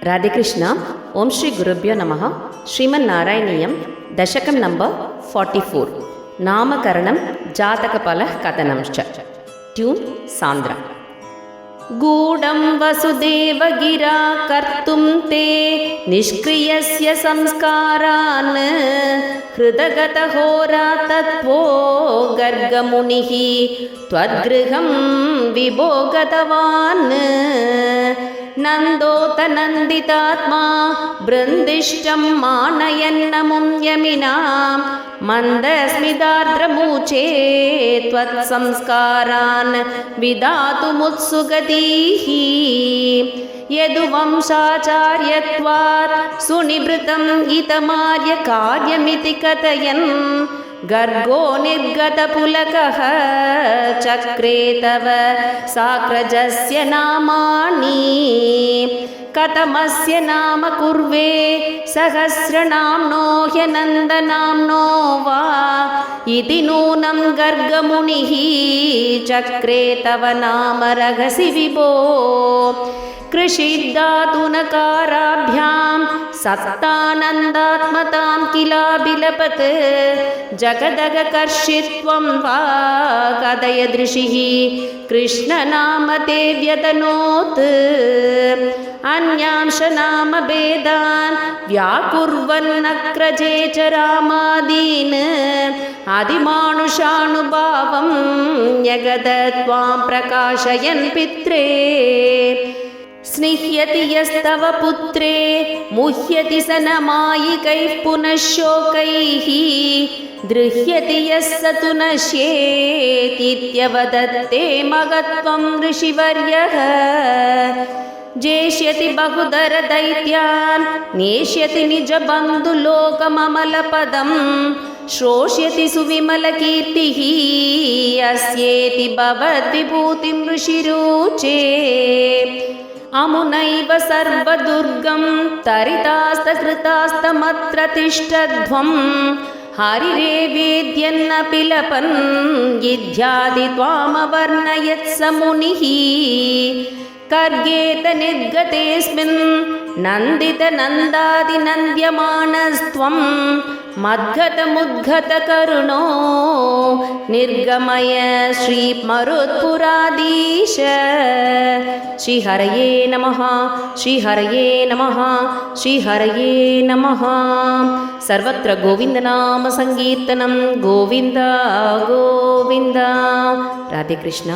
రాధేకృష్ణ. ఓం శ్రీ గురుభ్యో నమః. శ్రీమన్నారాయణీయం దశకం నంబర్ 44. నామకరణం జాతకఫల కథనంశ్చ. ట్యూన్ సాంద్ర. గూఢం వసుదేవ గిరా కర్తుం తే నిష్క్రియస్య సంస్కారాన్ హృదగత హోరాతత్వో గర్గమునిః త్వద్గృహం విభోగతవాన్ నందోతనందితాత్మా బృందిష్టం మానయన్నముం యమినాం మందస్మిదార్ద్రమూచే త్వత్సంస్కారాన్ విదాతుముత్సుగతీః యదువంశాచార్యత్వాత్ సునిభృతం ఇతమార్య కార్యమితి కథయన్ గర్గో నిర్గతపులకః చక్రే తవ సాక్రజస్య నామాని కథమస్య నామ కుర్వే సహస్రనామ్నో హ్యనందనామ్నో వా ఇతి నూనం గర్గమునిః చక్రే తవ నామ రహసి విభో కృషిద్ధాతునకారాభ్యాం సత్తానందాత్మతాం కిలాభిలపత్ జగదగకర్షిత్వం వా కథయ దృశిః కృష్ణనామతే వ్యతనోత్ అన్యాంశ నామ భేదాన్ వ్యాకుర్వన్నక్రజే చ రామాదీన్ ఆదిమానుషానుభావం న్యగదత్వాం ప్రకాశయన్ పిత్రే స్నిహ్యతి యస్తవ పుత్రే ముహ్యతి సనమాయికైః పునః శోకైః దృహ్యతి యస్స తు నశ్యేతిత్యవదత్తే మగత్వం ఋషివర్యః జేష్యతి బహుధర దైత్యాన్ నేష్యతి నిజ బంధులోకమమలపదం శ్రోష్యతి సువిమలకీర్తిః అస్యేతి భవద్విభూతిం ఋషిరుచే అమునైవ సర్వదుర్గం తరితాస్తకృతాస్తమత్ర తిష్టధ్వం హరిరేవేద్యన్న పిలపన్ యిధ్యాది త్వామవర్ణయత్స మునిః కర్గేత నిర్గతేస్మిన్ నందిత నందాది నంద్యమానస్త్వం మద్గతముద్గత కరుణో నిర్గమయ శ్రీ మరుత్పురాధీశ. శ్రీహరయే నమః, శ్రీహరయే నమః, శ్రీహరయే నమః. సర్వత్ర గోవిందనామ సంకీర్తనం. గోవింద గోవింద. రాధేకృష్ణ.